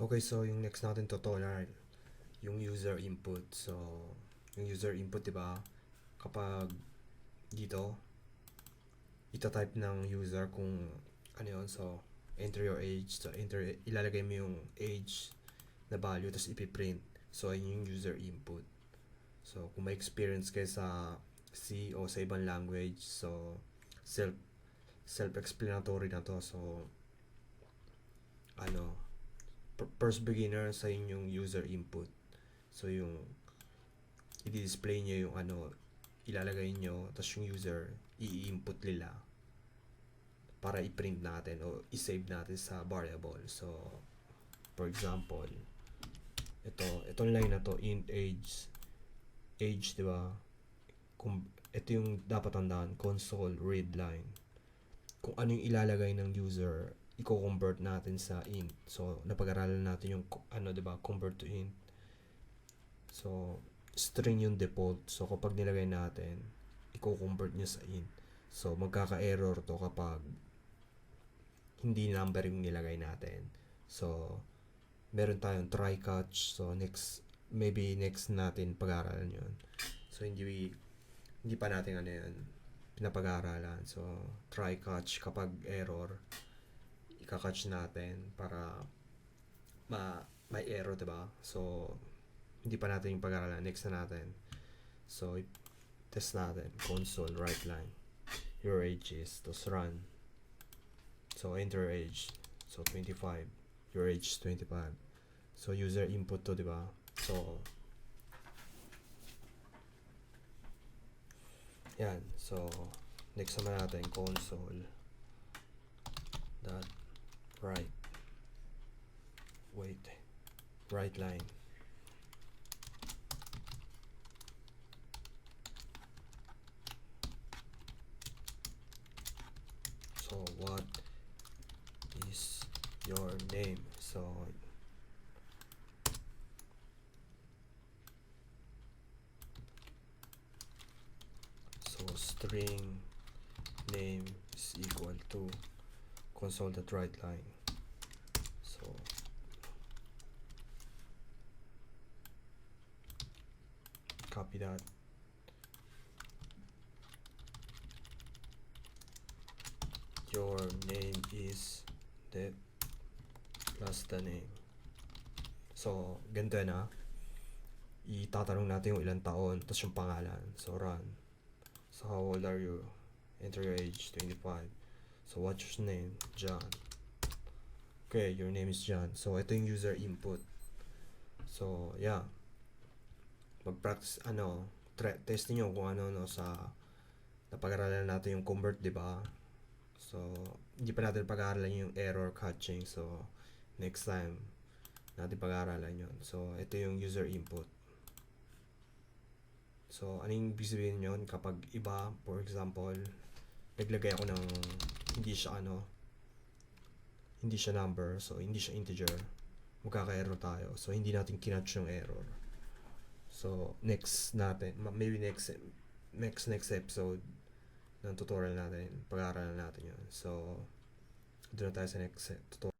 Okay, so yung next natin tutorial, yung user input. So, yung user input, di ba? Kapag dito, ita-type ng user kung ano yun. So, enter your age. So, ilalagay mo yung age na value, tapos ipiprint. So, ayun yung user input. So, kung may experience kayo sa C o sa ibang language, so, self-explanatory na to. So, ano, first beginner sa inyong user input. So, yung i-display nyo yung ilalagay nyo, tapos yung user, i-input nila para i-print natin o i-save natin sa variable. So, for example, itong line na to, int age, di ba? Ito yung dapat tandaan, console read line. Kung ano yung ilalagay ng user, i-convert natin sa int. So, napag-aralan natin yung di ba, convert to int. So, string yung default. So, kapag nilagay natin, i-convert niya sa int. So, magkaka-error to kapag hindi number yung nilagay natin. So, meron tayong try catch. So, maybe next natin pag-aaralan yun. So, hindi pa natin yun pinapag-aaralan. So, try catch kapag error, ika-catch natin para may error, diba? So, hindi pa natin yung pag-aaralan. Next na natin. So, test natin. Console, right line. Your age is. Tapos run. So, enter age. So, 25. Your age is 25. So, user input to, diba? So, yan. So, next naman natin, console. Dot right. Wait. Right line. So, what is your name? So, string name is equal to console.write line. So, copy that. Your name is the plus the name. So, ganito na. Itatanong natin yung ilang taon, tapos yung pangalan. So, run. So, how old are you? Enter your age, 25. So, what's your name? John. Okay, your name is John. So, ito yung user input. So, yeah. Mag-practice, testing nyo kung sa napag-aralan natin yung convert, diba? So, hindi pa natin pag-aaralan yung error catching. So, next time, natin pag-aaralan yun. So, ito yung user input. So, anong ibig sabihin yun? Kapag iba, for example, naglagay ako ng hindi siya number, so hindi siya integer, magkaka-error tayo. So, hindi natin kinatch yung error. So, next natin, maybe next episode ng tutorial natin, pag-aaralan natin yun. So, doon na tayo sa next tutorial.